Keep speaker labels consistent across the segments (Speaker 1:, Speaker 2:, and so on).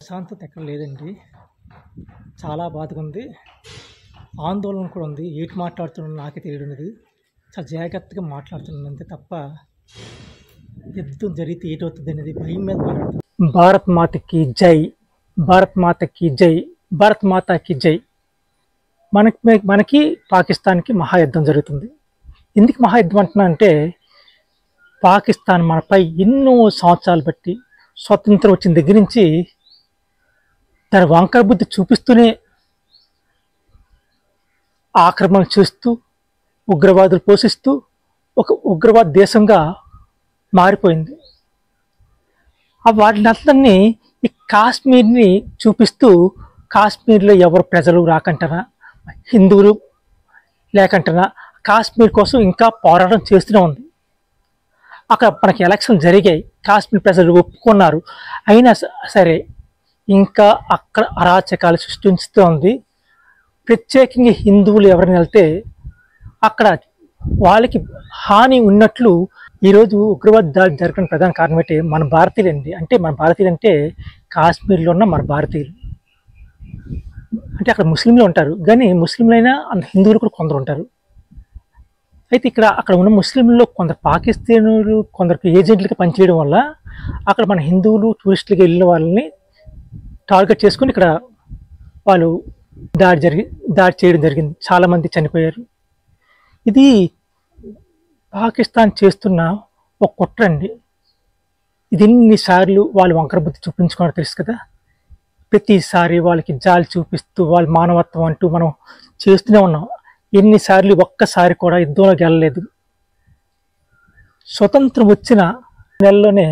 Speaker 1: ప్రశాంతత ఎక్కడ లేదండి. చాలా బాధగా ఉంది. ఆందోళన కూడా ఉంది. ఏటి మాట్లాడుతున్నానో నాకే తెలియడం లేదు. చాలా జాగ్రత్తగా మాట్లాడుతున్నాను అంతే తప్ప యుద్ధం జరిగితే ఏటవుతుందనేది భయం మీద మాట్లాడుతున్నాను. భారత్ మాతకి జై, భారత్ మాతకి జై, భారత్ మాతకి జై. మనకి పాకిస్తాన్కి మహాయుద్ధం జరుగుతుంది. ఎందుకు మహాయుద్ధం అంటున్నా అంటే, పాకిస్తాన్ మనపై ఎన్నో సంవత్సరాలు బట్టి స్వతంత్రం వచ్చిన దగ్గర నుంచి తన వంకర బుద్ధి చూపిస్తూనే ఆక్రమణ చేస్తూ ఉగ్రవాదులు పోషిస్తూ ఒక ఉగ్రవాద దేశంగా మారిపోయింది. వాటిని ఈ కాశ్మీర్ని చూపిస్తూ కాశ్మీర్లో ఎవరు ప్రజలు రాకంటనా, హిందువులు లేకంటనా కాశ్మీర్ కోసం ఇంకా పోరాటం చేస్తూనే ఉంది. అక్కడ మనకి ఎలక్షన్ జరిగాయి, కాశ్మీర్ ప్రజలు ఒప్పుకున్నారు. అయినా సరే ఇంకా అక్కడ అరాచకాలు సృష్టిస్తూ ఉంది. ప్రత్యేకంగా హిందువులు ఎవరిని వెళ్తే అక్కడ వాళ్ళకి హాని ఉన్నట్లు ఈరోజు ఉగ్రవాద దాడి జరగడానికి ప్రధాన కారణం ఏంటి? మన భారతీయులండి. అంటే మన భారతీయులు అంటే కాశ్మీర్లో ఉన్న మన భారతీయులు. అంటే అక్కడ ముస్లింలు ఉంటారు, కానీ ముస్లింలైనా హిందువులు కూడా కొందరు ఉంటారు. అయితే అక్కడ ఉన్న ముస్లింల్లో కొందరు పాకిస్తానీలు, కొందరికి ఏజెంట్లకి పనిచేయడం వల్ల అక్కడ మన హిందువులు టూరిస్టులకి వెళ్ళిన వాళ్ళని టార్గెట్ చేసుకుని ఇక్కడ వాళ్ళు దాడి చేయడం జరిగింది. చాలామంది చనిపోయారు. ఇది పాకిస్తాన్ చేస్తున్న ఒక కుట్ర అండి. ఇది ఎన్నిసార్లు వాళ్ళు వంకర బుద్ధి చూపించుకున్నారో తెలుసు కదా. ప్రతిసారి వాళ్ళకి జాలి చూపిస్తూ వాళ్ళ మానవత్వం అంటూ మనం చేస్తూనే ఉన్నాం. ఎన్నిసార్లు ఒక్కసారి కూడా యుద్ధంలోకి వెళ్ళలేదు. స్వతంత్రం వచ్చిన నెలలోనే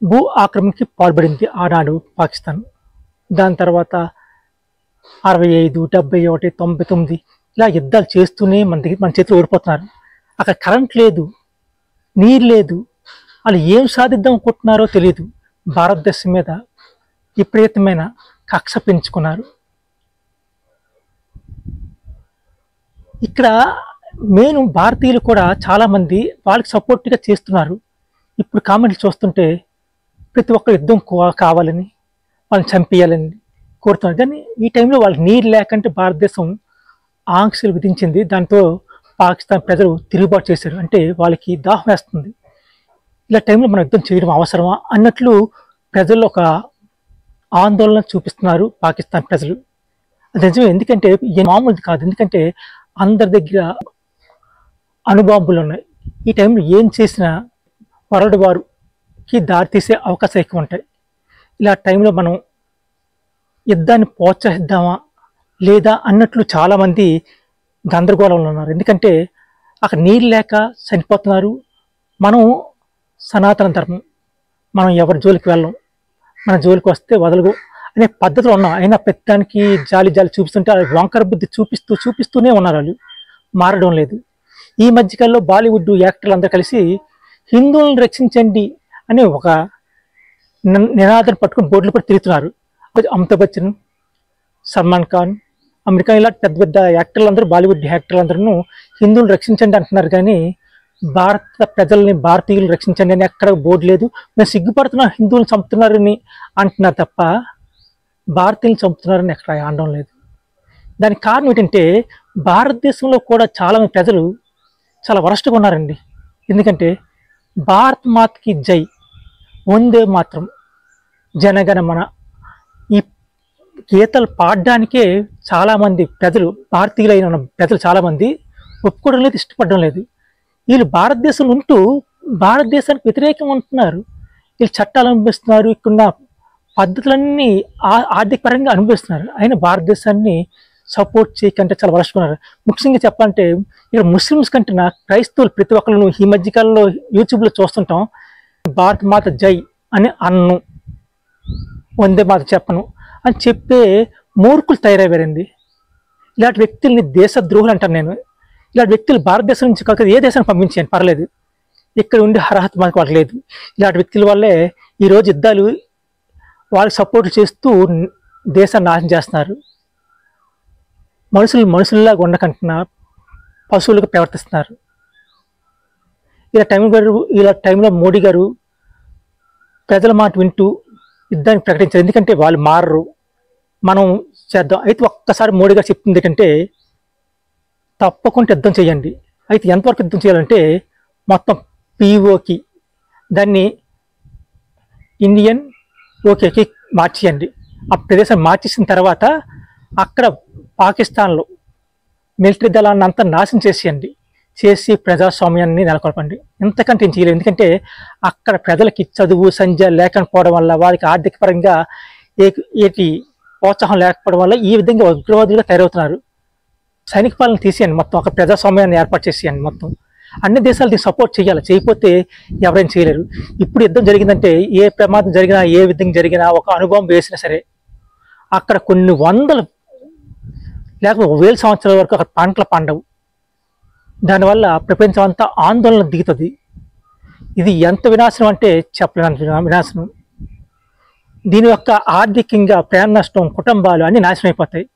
Speaker 1: భూ ఆక్రమణకి పాల్పడింది ఆనాడు పాకిస్తాన్. దాని తర్వాత 65, 71, 99 ఇలా యుద్ధాలు చేస్తూనే మన చేతిలో ఓడిపోతున్నారు. అక్కడ కరెంట్ లేదు, నీరు లేదు. వాళ్ళు ఏం సాధిద్దాం అనుకుంటున్నారో తెలియదు. భారతదేశం మీద విపరీతమైన కక్ష పెంచుకున్నారు. ఇక్కడ మెయిన్ భారతీయులు కూడా చాలామంది వాళ్ళకి సపోర్ట్గా చేస్తున్నారు. ఇప్పుడు కామెంట్లు చూస్తుంటే ప్రతి ఒక్కరు యుద్ధం కావాలని, వాళ్ళని చంపేయాలని కోరుతున్నారు. కానీ ఈ టైంలో వాళ్ళకి నీరు లేకంటే భారతదేశం ఆంక్షలు విధించింది. దాంతో పాకిస్తాన్ ప్రజలు తిరుగుబాటు చేశారు. అంటే వాళ్ళకి దాహం వేస్తుంది. ఇలా టైంలో మనం యుద్ధం చేయడం అవసరమా అన్నట్లు ప్రజల్లో ఒక ఆందోళన చూపిస్తున్నారు పాకిస్తాన్ ప్రజలు. అది నిజమే. ఎందుకంటే మామూలుది కాదు. ఎందుకంటే అందరి దగ్గర అణుబాంబులు ఉన్నాయి. ఈ టైంలో ఏం చేసినా వరల్డ్ వార్కి దారితీసే అవకాశాలు ఎక్కువ ఉంటాయి. ఇలా టైంలో మనం యుద్ధాన్ని ప్రోత్సహిద్దామా లేదా అన్నట్లు చాలామంది గందరగోళంలో ఉన్నారు. ఎందుకంటే అక్కడ నీళ్ళు లేక చనిపోతున్నారు. మనం సనాతన ధర్మం, మనం ఎవరి జోలికి వెళ్ళం, మన జోలికి వస్తే వదలగు అనే పద్ధతిలో ఉన్నాం. అయినా పెద్దానికి జాలి చూపిస్తుంటే వంకర బుద్ధి చూపిస్తూనే ఉన్నారు. వాళ్ళు మారడం లేదు. ఈ మధ్యకాలంలో బాలీవుడ్ యాక్టర్లు అందరూ కలిసి హిందువులను రక్షించండి అని ఒక నినాదం పట్టుకుని బోర్డులు కూడా తిరుగుతున్నారు. అమితాబ్ బచ్చన్, సల్మాన్ ఖాన్, అమెరికా ఇలా పెద్ద పెద్ద యాక్టర్లు అందరూ, బాలీవుడ్ యాక్టర్లు అందరూ హిందువులను రక్షించండి అంటున్నారు. కానీ భారత ప్రజల్ని, భారతీయులు రక్షించండి అని ఎక్కడ బోర్డు లేదు. మేము సిగ్గుపడుతున్నాం హిందువులను చంపుతున్నారని అంటున్నారు తప్ప భారతీయులను చంపుతున్నారని ఎక్కడ అనడం లేదు. దానికి కారణం ఏంటంటే భారతదేశంలో కూడా చాలామంది ప్రజలు చాలా వరస్ట్గా ఉన్నారండి. ఎందుకంటే భారత్ మాతకి జై, వందే మాత్రం, జనగణమన ఈ గీతలు పాడడానికే చాలామంది ప్రజలు, భారతీయులైన ప్రజలు చాలామంది ఒప్పుకోవడం లేదు, ఇష్టపడడం లేదు. వీళ్ళు భారతదేశంలో ఉంటూ భారతదేశానికి వ్యతిరేకంగా ఉంటున్నారు. వీళ్ళు చట్టాలు అనుభవిస్తున్నారు, ఇక్కడున్న పద్ధతులన్నీ ఆర్థిక పరంగా అనుభవిస్తున్నారు. అయినా భారతదేశాన్ని సపోర్ట్ చేయకంటే చాలా వరస్టున్నారు. ముఖ్యంగా చెప్పాలంటే ఇక్కడ ముస్లిమ్స్ కంటే క్రైస్తవులు ప్రతి ఒక్కరు ఈ మధ్యకాలంలో యూట్యూబ్లో చూస్తుంటాం. భారత్ మాత జై అని అన్ను, వందే మాత చెప్పను అని చెప్పే మూర్ఖులు తయారయ్యారండి. ఇలాంటి వ్యక్తుల్ని దేశద్రోహులు అంటాను నేను. ఇలాంటి వ్యక్తులు భారతదేశం నుంచి కాక ఏ దేశానికి పంపించాను పర్లేదు, ఇక్కడ ఉండి అర్హత మనకు వాళ్ళకి లేదు. ఇలాంటి వ్యక్తుల వల్లే ఈరోజు యుద్ధాలు వాళ్ళకి సపోర్ట్ చేస్తూ దేశాన్ని నాశనం చేస్తున్నారు. మనుషుల్లాగా ఉండకంటున్నా పశువులకు ప్రవర్తిస్తున్నారు. ఇలా టైంలో మోడీ గారు ప్రజల మాట వింటూ యుద్ధాన్ని ప్రకటించారు. ఎందుకంటే వాళ్ళు మారరు, మనం చేద్దాం. అయితే ఒక్కసారి మోడీ గారు చెప్తుంది ఏంటంటే తప్పకుండా యుద్ధం చేయండి. అయితే ఎంతవరకు యుద్ధం చేయాలంటే మొత్తం పిఓకి దాన్ని ఇండియన్ ఓకేకి మార్చేయండి. ఆ ప్రదేశం మార్చేసిన తర్వాత అక్కడ పాకిస్తాన్లో మిలిటరీ దళాన్ని అంతా నాశనం చేసేయండి, చేసి ప్రజాస్వామ్యాన్ని నెలకొల్పండి. ఎంతకంటే ఏం చేయలేదు. ఎందుకంటే అక్కడ ప్రజలకి చదువు సంధ్య లేకపోవడం వల్ల, వారికి ఆర్థిక పరంగా ఏటి ప్రోత్సాహం లేకపోవడం వల్ల ఈ విధంగా ఉగ్రవాదులుగా తయారవుతున్నారు. సైనిక పాలన తీసేయండి, మొత్తం అక్కడ ప్రజాస్వామ్యాన్ని ఏర్పాటు చేసేయండి. మొత్తం అన్ని దేశాలు దీన్ని సపోర్ట్ చేయాలి, చేయకపోతే ఎవరైనా చేయలేరు. ఇప్పుడు యుద్ధం జరిగిందంటే ఏ ప్రమాదం జరిగినా, ఏ విధంగా జరిగినా, ఒక అనుభవం వేసినా సరే అక్కడ కొన్ని వందల లేకపోతే 1000 సంవత్సరాల వరకు అక్కడ పంటలు పండవు. దానివల్ల ప్రపంచం అంతా ఆందోళన దిగుతుంది. ఇది ఎంత వినాశనం అంటే చెప్పలేనంత వినాశనం. దీని యొక్క ఆర్థికంగా ప్రాణ నష్టం, కుటుంబాలు అన్ని నాశనం అయిపోతాయి.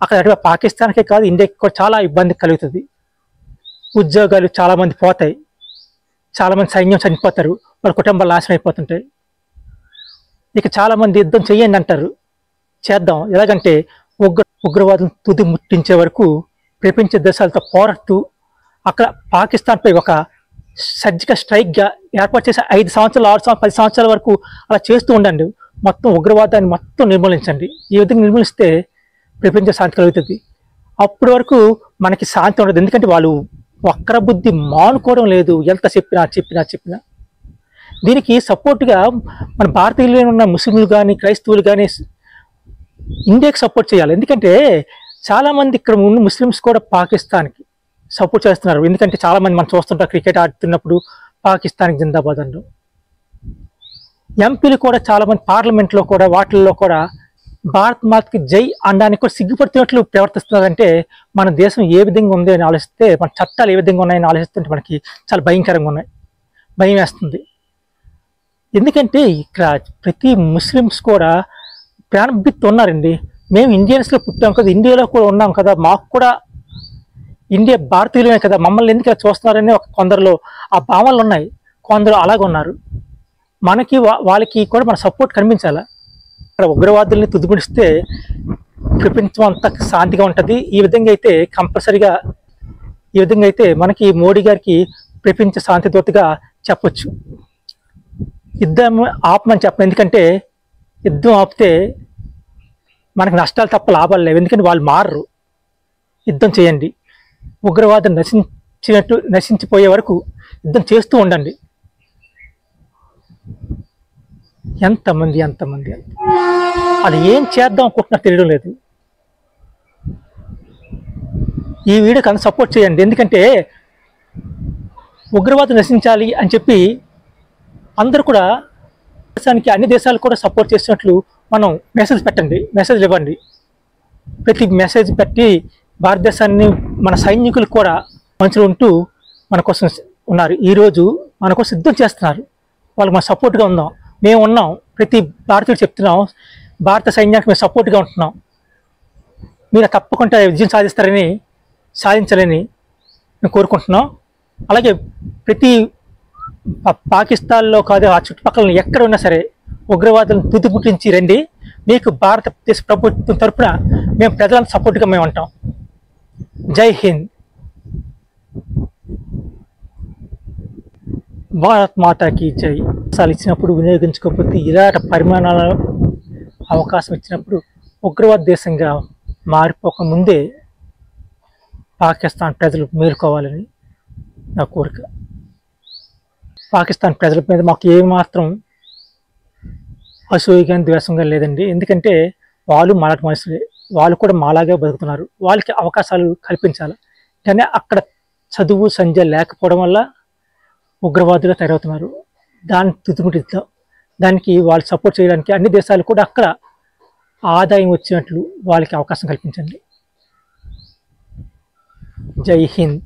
Speaker 1: అక్కడ అటువైపు పాకిస్తాన్కే కాదు, ఇండియాకి కూడా చాలా ఇబ్బంది కలుగుతుంది. ఉద్యోగాలు చాలామంది పోతాయి, చాలామంది సైన్యం చనిపోతారు, వాళ్ళ కుటుంబాలు నాశనం అయిపోతుంటాయి. ఇక చాలామంది యుద్ధం చేయండి అంటారు, చేద్దాం. ఎలాగంటే ఉగ్రవాదం తుది ముట్టించే వరకు ప్రపంచ దేశాలతో పోరాడుతూ అక్కడ పాకిస్తాన్పై ఒక సర్జికల్ స్ట్రైక్గా ఏర్పాటు చేసి 5 సంవత్సరాలు, 6 సంవత్సరాలు, 10 సంవత్సరాల వరకు అలా చేస్తూ ఉండండి. మొత్తం ఉగ్రవాదాన్ని మొత్తం నిర్మూలించండి. ఈ విధంగా నిర్మూలిస్తే ప్రపంచ శాంతి కలుగుతుంది. అప్పటి వరకు మనకి శాంతి ఉండదు. ఎందుకంటే వాళ్ళు వక్ర బుద్ధి మానుకోవడం లేదు, ఎంత చెప్పినా. దీనికి సపోర్ట్గా మన భారతీయులు ఉన్న ముస్లింలు కానీ, క్రైస్తవులు కానీ ఇండియాకి సపోర్ట్ చేయాలి. ఎందుకంటే చాలామంది ఇక్కడ ఉన్న ముస్లిమ్స్ కూడా పాకిస్తాన్కి సపోర్ట్ చేస్తున్నారు. ఎందుకంటే చాలామంది మనం చూస్తుంటారు, క్రికెట్ ఆడుతున్నప్పుడు పాకిస్తాన్కి జిందాబాద్ అంటారు. ఎంపీలు కూడా చాలామంది పార్లమెంట్లో కూడా వాటిల్లో కూడా భారత్ మాతకి జై అనడానికి కూడా సిగ్గుపడుతున్నట్లు ప్రవర్తిస్తున్నారంటే మన దేశం ఏ విధంగా ఉంది అని ఆలోచిస్తే, మన చట్టాలు ఏ విధంగా ఉన్నాయని ఆలోచిస్తుంటే మనకి చాలా భయంకరంగా ఉన్నాయి, భయం వేస్తుంది. ఎందుకంటే ఇక్కడ ప్రతి ముస్లిమ్స్ కూడా ప్రాణభిత్తి ఉన్నారండి. మేము ఇండియన్స్లో పుట్టాం కదా, ఇండియాలో కూడా ఉన్నాం కదా, మాకు కూడా ఇండియా భారతీయులమే కదా, మమ్మల్ని ఎందుకు చూస్తున్నారని కొందరిలో ఆ భావనలు ఉన్నాయి. కొందరు అలాగ ఉన్నారు. మనకి వాళ్ళకి కూడా మన సపోర్ట్ కనిపించాలా. ఇక్కడ ఉగ్రవాదుల్ని తుదిముడిస్తే ప్రపంచం అంతా శాంతిగా ఉంటుంది. ఈ విధంగా అయితే కంపల్సరిగా మనకి మోడీ గారికి ప్రపంచ శాంతి దూతగా చెప్పొచ్చు. యుద్ధం ఆపమని చెప్పను, ఎందుకంటే యుద్ధం ఆపితే మనకు నష్టాలు తప్ప లాభాలు లేవు. ఎందుకంటే వాళ్ళు మారరు. యుద్ధం చేయండి, ఉగ్రవాదం నశించిపోయే వరకు యుద్ధం చేస్తూ ఉండండి. ఎంతమంది అది ఏం చేద్దాం అనుకుంటున్నా తెలియడం లేదు. ఈ వీడియోకి అంత సపోర్ట్ చేయండి. ఎందుకంటే ఉగ్రవాదం నశించాలి అని చెప్పి అందరూ కూడా దేశానికి, అన్ని దేశాలు కూడా సపోర్ట్ చేసినట్లు మనం మెసేజ్ ఇవ్వండి. ప్రతి మెసేజ్ పెట్టి భారతదేశాన్ని, మన సైనికులు కూడా మంచిగా ఉంటూ మన కోసం ఉన్నారు. ఈరోజు మన కోసం సిద్ధం చేస్తున్నారు. వాళ్ళకి మనం సపోర్ట్గా ఉందాం. మేము ఉన్నాం, ప్రతి భారతీయుడు చెప్తున్నాం, భారత సైన్యానికి మేము సపోర్ట్గా ఉంటున్నాం. మీరు తప్పకుండా విజయం సాధించాలని మేము కోరుకుంటున్నాం. అలాగే ప్రతి పాకిస్తాన్లో కాదు, ఆ చుట్టుపక్కల ఎక్కడ ఉన్నా సరే ఉగ్రవాదులను తుదిముట్టించి రండి. మీకు భారతదేశ ప్రభుత్వం తరఫున మేము ప్రజలంతా సపోర్ట్గా మేము ఉంటాం. జై హింద్. భారత్ మాతాకి జై. అవకాశాలు ఇచ్చినప్పుడు వినియోగించుకోకపోతే, ఇలాంటి పరిమాణాల అవకాశం ఇచ్చినప్పుడు ఉగ్రవాద దేశంగా మారిపోక ముందే పాకిస్తాన్ ప్రజలు మేలుకోవాలని నా కోరిక. పాకిస్తాన్ ప్రజల మీద మాకు ఏమాత్రం అసూయ కానీ ద్వేషం కానీ లేదండి. ఎందుకంటే వాళ్ళు మాలాంటి మనుషులే, వాళ్ళు కూడా మాలాగే బతుకుతున్నారు. వాళ్ళకి అవకాశాలు కల్పించాలి. కానీ అక్కడ చదువు సంధ్య లేకపోవడం వల్ల ఉగ్రవాదులు తయారవుతున్నారు. దాన్ని తుదిముట్టిద్దాం. దానికి వాళ్ళు సపోర్ట్ చేయడానికి అన్ని దేశాలు కూడా అక్కడ ఆదాయం వచ్చినట్లు వాళ్ళకి అవకాశం కల్పించండి. జై హింద్.